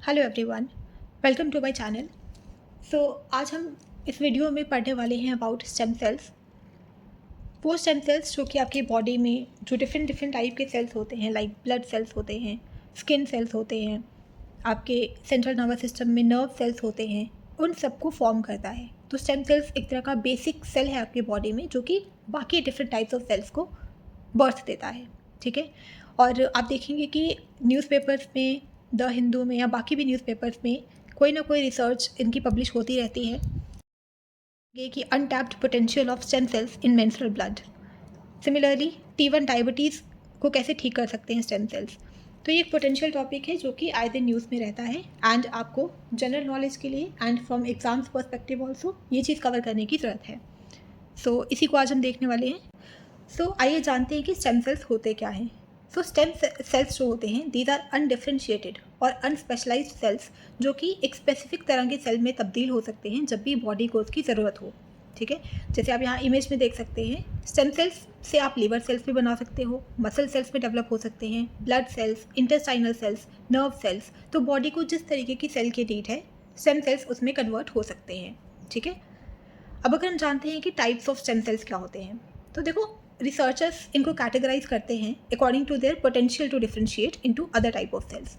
Hello everyone, welcome to my channel. आज हम इस वीडियो में पढ़ने वाले हैं अबाउट स्टेम सेल्स। वो स्टेम सेल्स जो कि आपकी बॉडी में जो डिफरेंट टाइप के सेल्स होते हैं, लाइक ब्लड सेल्स होते हैं, स्किन सेल्स होते हैं, आपके सेंट्रल नर्वस सिस्टम में नर्व सेल्स होते हैं, उन सबको फॉर्म करता है। तो स्टेम सेल्स एक तरह का बेसिक सेल है आपकी बॉडी में जो कि बाकी डिफरेंट टाइप्स ऑफ सेल्स को बर्थ देता है। ठीक है। और आप देखेंगे कि न्यूज़पेपर्स में, द हिंदू में या बाकी भी न्यूज़पेपर्स में कोई ना कोई रिसर्च इनकी पब्लिश होती रहती है ये कि untapped potential of stem sales in menstrual blood. Similarly T1 diabetes को कैसे ठीक कर सकते हैं स्टेम सेल्स। तो ये एक पोटेंशियल टॉपिक है जो कि आए दिन न्यूज़ में रहता है एंड आपको जनरल नॉलेज के लिए and from exams perspective also ये चीज़ कवर करने की ज़रूरत है। इसी को आज हम देखने वाले हैं। आइए जानते हैं कि स्टेम सेल्स होते क्या हैं। स्टेम सेल्स जो होते हैं दीज आर अनडिफरेंशिएटेड और अनस्पेशलाइज्ड सेल्स जो कि एक स्पेसिफिक तरह के सेल में तब्दील हो सकते हैं जब भी बॉडी को उसकी ज़रूरत हो। ठीक है। जैसे आप यहाँ इमेज में देख सकते हैं, स्टेम सेल्स से आप लिवर सेल्स भी बना सकते हो, मसल सेल्स में डेवलप हो सकते हैं, blood cells, intestinal cells, nerve cells. तो बॉडी को जिस तरीके की सेल की नीड है, स्टेम सेल्स उसमें कन्वर्ट हो सकते हैं। ठीक है। अब अगर हम जानते हैं कि टाइप्स ऑफ स्टेम सेल्स क्या होते हैं, तो देखो रिसर्चर्स इनको कैटेगराइज करते हैं according to their potential to differentiate into other type of cells.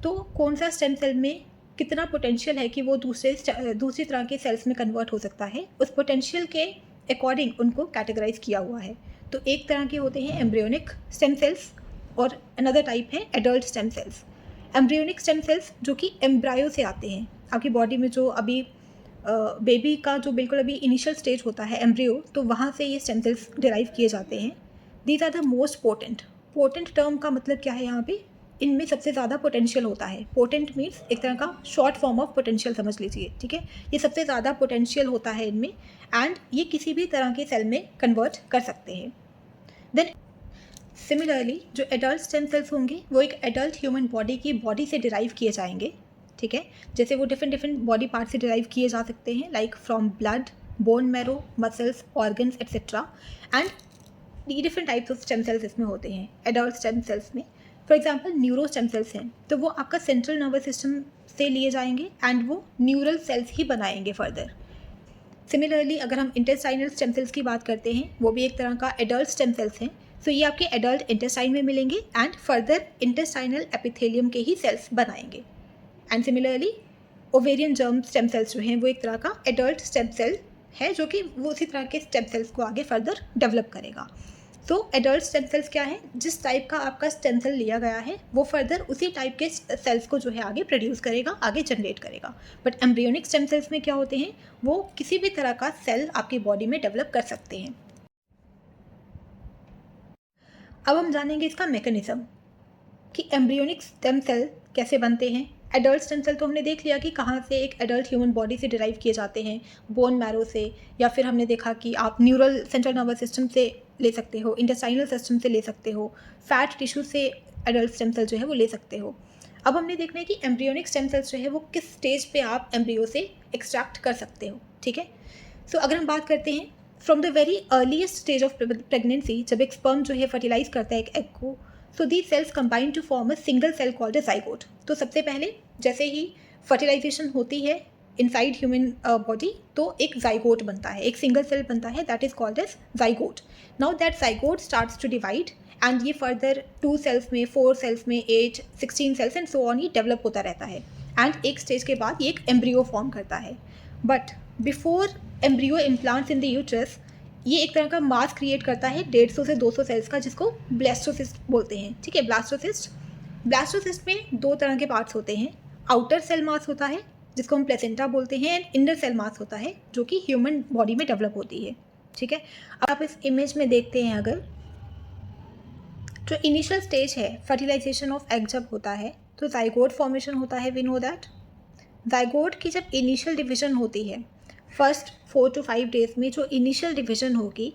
तो कौन सा स्टेम सेल में कितना पोटेंशियल है कि वो दूसरी तरह के सेल्स में कन्वर्ट हो सकता है, उस पोटेंशियल के अकॉर्डिंग उनको कैटेगराइज किया हुआ है। तो एक तरह के होते हैं एम्ब्रियोनिक स्टेम सेल्स और अनदर टाइप है adult stem sales. Embryonic stem cells जो कि एम्ब्रायो से आते हैं, आपकी बॉडी में जो अभी बेबी का जो बिल्कुल अभी इनिशियल स्टेज होता है एम्ब्रियो, तो वहाँ से ये स्टेम सेल्स डिराइव किए जाते हैं। These are the most potent term का मतलब क्या है यहाँ पे, इनमें सबसे ज़्यादा पोटेंशियल होता है। पोटेंट मीन्स एक तरह का शॉर्ट फॉर्म ऑफ पोटेंशियल समझ लीजिए। ठीक है। ये सबसे ज़्यादा पोटेंशियल होता है इनमें एंड ये किसी भी तरह के सेल में कन्वर्ट कर सकते हैं। देन सिमिलरली जो एडल्ट स्टेम सेल्स होंगे वो एक एडल्ट ह्यूमन बॉडी से डिराइव किए जाएंगे। ठीक है। जैसे वो डिफरेंट बॉडी पार्ट से डिराइव किए जा सकते हैं, like from blood, bone marrow, muscles, organs etcetera. And ये different types of stem cells इसमें होते हैं एडल्ट स्टेम सेल्स में। For example neuro stem cells हैं तो वो आपका सेंट्रल नर्वस सिस्टम से लिए जाएंगे एंड वो न्यूरल सेल्स ही बनाएंगे फर्दर। सिमिलरली अगर हम इंटेस्टाइनल स्टेम सेल्स की बात करते हैं, वो भी एक तरह का एडल्ट स्टेम सेल्स हैं। ये आपके एडल्ट इंटेस्टाइन में मिलेंगे एंड फर्दर इंटेस्टाइनल एपिथेलियम के ही सेल्स बनाएंगे। And similarly ovarian germ stem cells जो हैं वो एक तरह का एडल्ट स्टेम सेल है जो कि वो उसी तरह के स्टेम सेल्स को आगे फर्दर डेवलप करेगा। एडल्ट स्टेम सेल्स क्या है, जिस टाइप का आपका स्टेम सेल लिया गया है वो फर्दर उसी टाइप के सेल्स को जो है आगे प्रोड्यूस करेगा, आगे जनरेट करेगा। बट एम्ब्रियोनिक स्टेम सेल्स में क्या होते हैं, वो किसी भी तरह का सेल आपकी बॉडी में डेवलप कर सकते हैं। अब हम जानेंगे इसका मैकेनिज्म कि एम्ब्रियोनिक स्टेम सेल कैसे बनते हैं। एडल्ट स्टेम सेल तो हमने देख लिया कि कहाँ से एक एडल्ट ह्यूमन बॉडी से डिराइव किए जाते हैं, बोन मैरो से, या फिर हमने देखा कि आप न्यूरल सेंट्रल नर्वस सिस्टम से ले सकते हो, इंटेस्टाइनल सिस्टम से ले सकते हो, फैट टिश्यू से एडल्ट स्टेम सेल जो है वो ले सकते हो। अब हमने देखना है कि एम्ब्रियोनिक स्टेम सेल्स जो है वो किस स्टेज पे आप एम्ब्रियो से एक्सट्रैक्ट कर सकते हो। ठीक है। अगर हम बात करते हैं from the very earliest stage of pregnancy, जब एक स्पर्म जो है फर्टिलाइज करता है एक एग को, these cells combine to form a single cell called a zygote. तो सबसे पहले जैसे ही फर्टिलाइजेशन होती है इनसाइड ह्यूमन बॉडी, तो एक जाइगोट बनता है, एक सिंगल सेल बनता है, that is called as zygote. Now that zygote starts to divide and ये फर्दर 2 सेल्स में, 4 सेल्स में, 8, 16 सेल्स एंड सो ऑन ही डेवलप होता रहता है। एंड एक स्टेज के बाद ये एक एम्ब्रियो फॉर्म करता है। But before embryo implants in the uterus, ये एक तरह का मास क्रिएट करता है 150 से 200 सेल्स का, जिसको ब्लास्टोसिस्ट बोलते हैं। ठीक है। ब्लास्टोसिस्ट में 2 तरह के पार्ट्स होते हैं। आउटर सेल मास होता है जिसको हम प्लेसेंटा बोलते हैं एंड इनर सेल मास होता है जो कि ह्यूमन बॉडी में डेवलप होती है। ठीक है। अब आप इस इमेज में देखते हैं, अगर जो इनिशियल स्टेज है फर्टिलाइजेशन ऑफ एग जब होता है तो जाइगोट फॉर्मेशन होता है। वी नो दैट जाइगोट की जब इनिशियल डिवीजन होती है, फर्स्ट 4 to 5 डेज में जो इनिशियल डिवीजन होगी,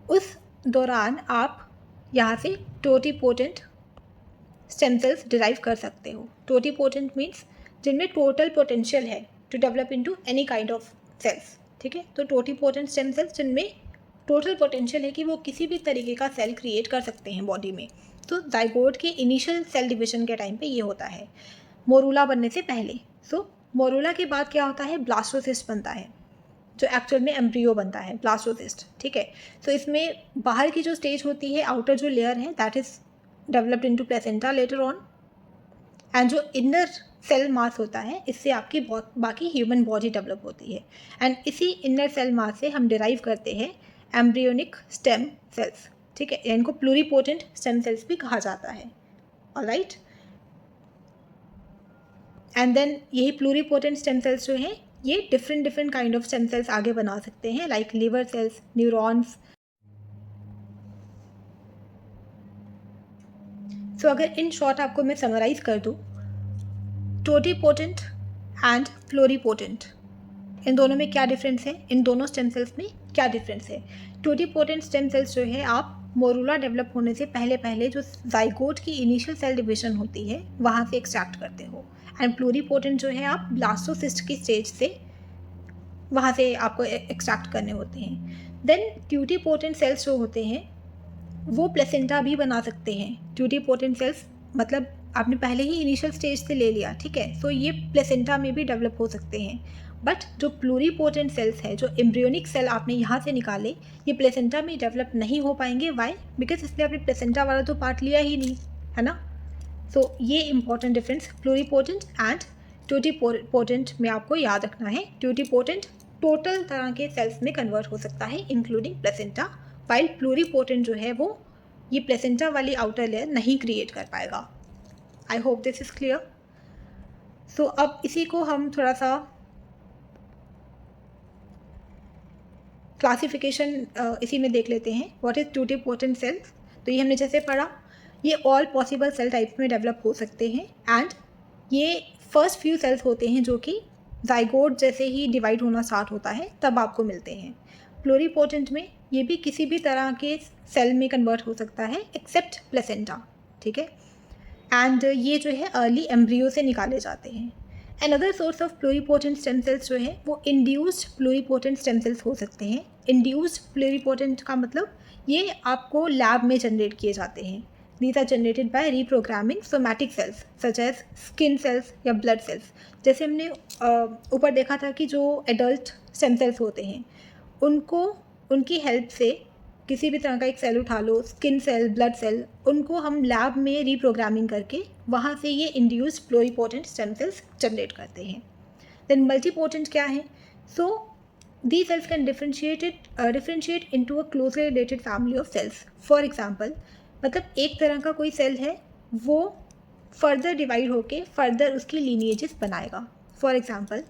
उस दौरान आप यहाँ से टोटिपोटेंट स्टेम सेल्स डिराइव कर सकते हो। टोटिपोटेंट मीन्स जिनमें टोटल पोटेंशियल है to develop into any kind of cells. ठीक है। तो टोटिपोटेंट स्टेम सेल्स जिनमें टोटल पोटेंशियल है कि वो किसी भी तरीके का सेल क्रिएट कर सकते हैं बॉडी में। तो जाइगोट के इनिशियल सेल डिवीजन के टाइम पे ये होता है। मोरूला बनने से पहले। सो मोरूला के बाद क्या होता है, ब्लास्टोसिस्ट बनता है, जो एक्चुअल में एम्ब्रियो बनता है, ब्लास्टोसिस्ट, ठीक है। सो इसमें बाहर की जो स्टेज होती है, आउटर जो लेयर है, that is developed into placenta later on, and जो इनर सेल मास होता है, इससे आपकी बाकी ह्यूमन बॉडी डेवलप होती है। एंड इसी इनर सेल मास से हम डिराइव करते हैं एम्ब्रियोनिक स्टेम सेल्स, ठीक है। इनको प्लूरीपोटेंट स्टेम सेल्स भी कहा जाता है, ऑलराइट। एंड देन यही प्लूरीपोटेंट स्टेम सेल्स जो हैं, ये different kind of stem sales आगे बना सकते हैं, लाइक लिवर सेल्स, न्यूरॉन्स। सो अगर इन शॉर्ट आपको मैं समराइज कर दूँ, टोटीपोटेंट एंड प्लूरीपोटेंट, इन दोनों में क्या डिफरेंस है, इन दोनों स्टेम सेल्स में क्या डिफरेंस है। टोटीपोटेंट स्टेम सेल्स जो है आप मोरूला डेवलप होने से पहले जो जाइगोट की इनिशियल सेल डिविजन होती है वहाँ से एक्सट्रैक्ट करते हो, एंड प्लूरीपोटेंट जो है आप ब्लास्टोसिस्ट की स्टेज से वहाँ से आपको एक्सट्रैक्ट करने होते हैं। देन ट्यूटीपोटेंट सेल्स जो होते हैं वो प्लेसेंटा भी बना सकते हैं। ट्यूटीपोटेंट सेल्स मतलब आपने पहले ही इनिशियल स्टेज से ले लिया, ठीक है, सो ये प्लेसेंटा में भी डेवलप हो सकते हैं। बट जो प्लूरीपोटेंट सेल्स है, जो एम्ब्रियोनिक सेल आपने यहाँ से निकाले, ये प्लेसेंटा में डेवलप नहीं हो पाएंगे। वाई? बिकॉज इसलिए आपने प्लेसेंटा वाला तो पार्ट लिया ही नहीं, है ना। सो ये इंपॉर्टेंट डिफरेंस प्लूरीपोटेंट एंड ट्यूटीपोटेंट में आपको याद रखना है। ट्यूटीपोटेंट टोटल तरह के सेल्स में कन्वर्ट हो सकता है इंक्लूडिंग प्लेसेंटा, वाइल प्लूरीपोटेंट जो है वो ये प्लेसेंटा वाली आउटर लेयर नहीं क्रिएट कर पाएगा। I hope this is clear. So अब इसी को हम थोड़ा सा क्लासिफिकेशन इसी में देख लेते हैं। What is totipotent cells? तो ये हमने जैसे पढ़ा, ये ऑल पॉसिबल सेल टाइप्स में डेवलप हो सकते हैं, एंड ये फर्स्ट फ्यू सेल्स होते हैं जो कि जाइगोट जैसे ही डिवाइड होना स्टार्ट होता है तब आपको मिलते हैं। प्लूरीपोटेंट में ये भी किसी भी तरह के सेल में कन्वर्ट हो सकता है एक्सेप्ट प्लेसेंटा, ठीक है। एंड ये जो है अर्ली एम्ब्रियो से निकाले जाते हैं। Another source of pluripotent stem cells जो है वो इंड्यूस्ड प्लूरीपोटेंट स्टेम सेल्स हो सकते हैं। इंड्यूस्ड प्लूरीपोटेंट का मतलब ये आपको लैब में जनरेट किए जाते हैं। These are generated by reprogramming somatic cells such as skin cells या blood cells। जैसे हमने ऊपर देखा था कि जो एडल्ट स्टेम सेल्स होते हैं उनको उनकी हेल्प से किसी भी तरह का एक सेल उठा लो, स्किन सेल, ब्लड सेल, उनको हम लैब में रीप्रोग्रामिंग करके वहाँ से ये induced pluripotent stem cells generate करते हैं। देन मल्टीपोटेंट क्या है? सो these cells can differentiate into a closely related family of cells। For example, मतलब एक तरह का कोई सेल है वो फर्दर डिवाइड होके फर्दर उसकी लीनिएजेस बनाएगा। For example,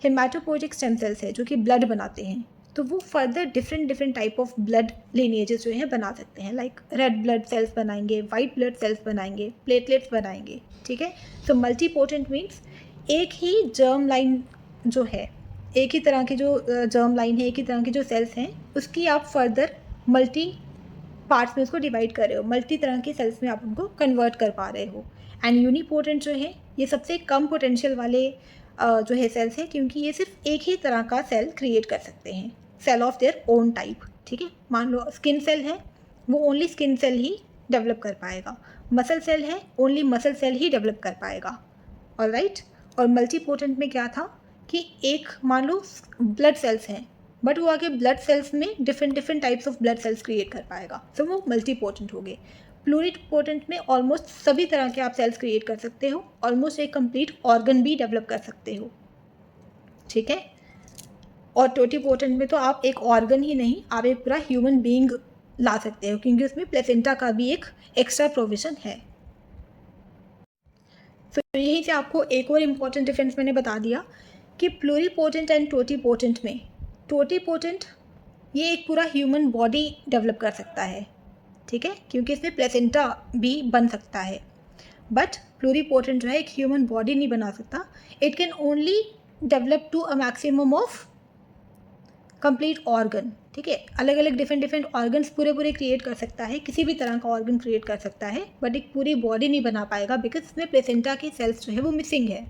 haematopoietic stem cells है जो कि ब्लड बनाते हैं, तो वो further different type of blood lineages जो है बना सकते हैं, लाइक रेड ब्लड सेल्स बनाएंगे, वाइट ब्लड सेल्स बनाएंगे, प्लेटलेट्स बनाएंगे, ठीक है। सो मल्टीपोटेंट मीन्स एक ही जर्म लाइन जो है, एक ही तरह की जो जर्म लाइन है, एक ही तरह की जो सेल्स हैं, उसकी आप फर्दर मल्टी पार्ट्स में उसको डिवाइड कर रहे हो, मल्टी तरह के सेल्स में आप उनको कन्वर्ट कर पा रहे हो। एंड यूनिपोटेंट जो है ये सबसे कम पोटेंशियल वाले जो है सेल्स हैं, क्योंकि ये सिर्फ एक ही तरह का सेल क्रिएट कर सकते हैं, cell of their own type, ठीक है। मान लो स्किन सेल है, वो ओनली स्किन सेल ही डेवलप कर पाएगा। मसल सेल है, ओनली मसल सेल ही डेवलप कर पाएगा, ऑलराइट। और मल्टीपोटेंट में क्या था कि एक मान लो ब्लड सेल्स हैं, बट वो आगे ब्लड सेल्स में different types of blood cells create कर पाएगा, तो वो मल्टीपोटेंट हो गए। प्लूरीपोटेंट में ऑलमोस्ट सभी तरह के आप सेल्स क्रिएट कर सकते हो, ऑलमोस्ट एक कंप्लीट ऑर्गन भी डेवलप कर सकते हो, ठीक है। और टोटीपोटेंट में तो आप एक ऑर्गन ही नहीं, आप एक पूरा ह्यूमन बीइंग ला सकते हो, क्योंकि उसमें प्लेसेंटा का भी एक एक्स्ट्रा प्रोविज़न है। तो यहीं से आपको एक और इम्पॉर्टेंट डिफरेंस मैंने बता दिया कि प्लूरीपोटेंट एंड टोटीपोटेंट में, टोटीपोटेंट ये एक पूरा ह्यूमन बॉडी डेवलप कर सकता है, ठीक है, क्योंकि इसमें प्लेसेंटा भी बन सकता है। बट प्लूरीपोटेंट जो है एक ह्यूमन बॉडी नहीं बना सकता, it can only develop to a maximum of complete organ, ठीक है। अलग अलग डिफरेंट ऑर्गन्स पूरे क्रिएट कर सकता है, किसी भी तरह का ऑर्गन क्रिएट कर सकता है, बट एक पूरी बॉडी नहीं बना पाएगा, बिकॉज इसमें प्लेसेंटा की सेल्स जो है वो मिसिंग है।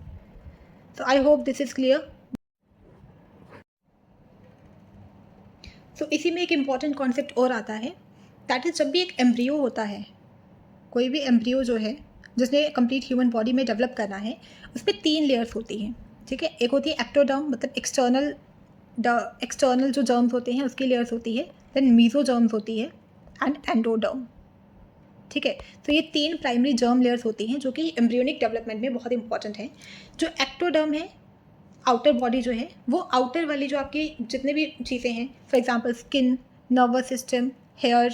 So I hope this is clear. So इसी में एक इम्पॉर्टेंट कॉन्सेप्ट और आता है, दैट इज़ जब भी एक एम्ब्रियो होता है, कोई भी एम्ब्रियो जो है जिसने कंप्लीट ह्यूमन बॉडी में डेवलप करना है, उसमें 3 लेयर्स होती हैं, ठीक है। एक होती है एक्टोडर्म, मतलब एक्सटर्नल जो जर्म्स होते हैं उसकी लेयर्स होती है, देन मीजोजर्म्स होती है एंड एंडोडर्म, ठीक है। तो ये 3 प्राइमरी जर्म लेयर्स होती हैं जो कि एम्ब्रियोनिक डेवलपमेंट में बहुत इंपॉर्टेंट हैं। जो एक्टोडर्म है, आउटर बॉडी जो है, वो आउटर वाली जो आपकी जितने भी चीज़ें हैं, for example skin, nervous system, hair,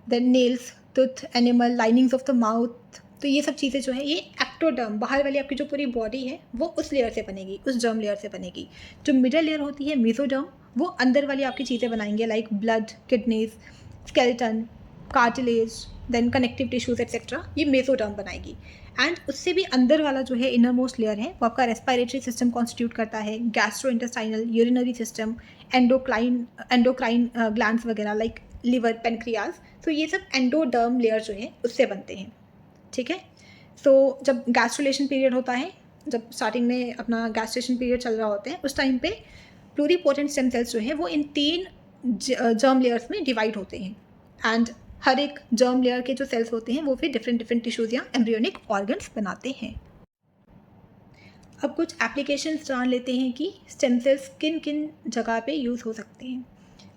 then nails, tooth, animal, linings of the mouth, तो ये सब चीज़ें जो है ये एक्टोडर्म, बाहर वाली आपकी जो पूरी बॉडी है वो उस लेयर से बनेगी, उस जर्म लेयर से बनेगी। जो मिडल लेयर होती है मेसोडर्म, वो अंदर वाली आपकी चीज़ें बनाएंगे, like blood, kidneys, skeleton, cartilage, then connective tissues etcetera, ये मेसोडर्म बनाएगी। एंड उससे भी अंदर वाला जो है इनर मोस्ट लेयर है, वो आपका रेस्पिरेटरी सिस्टम कॉन्स्टिट्यूट करता है, gastro intestinal, urinary system, endocrine glands वगैरह लाइक लिवर, पेनक्रियाज, तो ये सब एंडोडर्म लेयर जो है उससे बनते हैं, ठीक है। सो जब गैस्ट्रुलेशन पीरियड होता है, जब स्टार्टिंग में अपना गैस्ट्रेशन पीरियड चल रहा होता है, उस टाइम पे प्लूरीपोटेंट स्टेम सेल्स जो है वो इन 3 जर्म लेयर्स में डिवाइड होते हैं। एंड हर एक जर्म लेयर के जो सेल्स होते हैं वो फिर डिफरेंट टिश्यूज या एम्ब्रियोनिक ऑर्गन्स बनाते हैं। अब कुछ एप्लीकेशंस जान लेते हैं कि स्टेम सेल्स किन किन जगह पे यूज़ हो सकते हैं।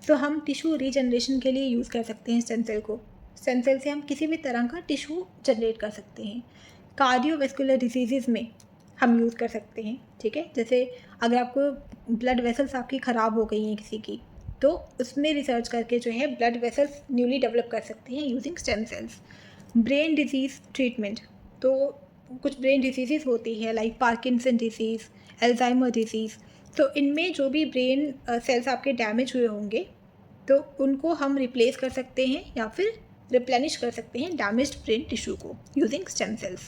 तो हम टिश्यू रीजनरेशन के लिए यूज़ कर सकते हैं स्टेम सेल को। स्टेम सेल से हम किसी भी तरह का टिश्यू जनरेट कर सकते हैं। कार्डियोवैस्कुलर डिजीज़ में हम यूज़ कर सकते हैं, ठीक है। जैसे अगर आपको ब्लड वेसल्स आपकी ख़राब हो गई हैं किसी की, तो उसमें रिसर्च करके जो है ब्लड वेसल्स न्यूली डेवलप कर सकते हैं using stem sales. Brain disease treatment, तो कुछ ब्रेन डिजीज़ होती है like Parkinson disease, Alzheimer disease, तो इनमें जो भी ब्रेन सेल्स आपके डैमेज हुए होंगे तो उनको हम रिप्लेस कर सकते हैं या फिर रिप्लेनिश कर सकते हैं डैमेज्ड ब्रेन टिश्यू को using stem cells.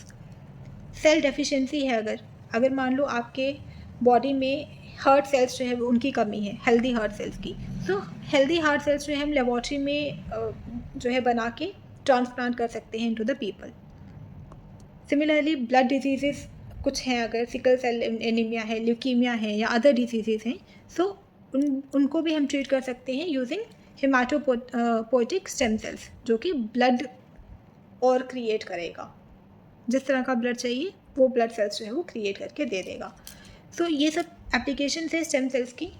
Cell deficiency है, अगर मान लो आपके बॉडी में हार्ट सेल्स जो है वो उनकी कमी है, हेल्दी हार्ट सेल्स की, तो हेल्दी हार्ट सेल्स जो है हम लेबॉर्ट्री में जो है बना के ट्रांसप्लांट कर सकते हैं into the people. Similarly blood disease कुछ हैं, अगर सिकल सेल एनीमिया है, ल्यूकीमिया है या अदर डिजीज़ हैं, सो उनको भी हम ट्रीट कर सकते हैं यूजिंग हेमाटोपोएटिक स्टेम सेल्स, जो कि ब्लड और क्रिएट करेगा, जिस तरह का ब्लड चाहिए वो ब्लड सेल्स जो है वो क्रिएट करके दे देगा। सो ये सब एप्लीकेशन है स्टेम सेल्स की।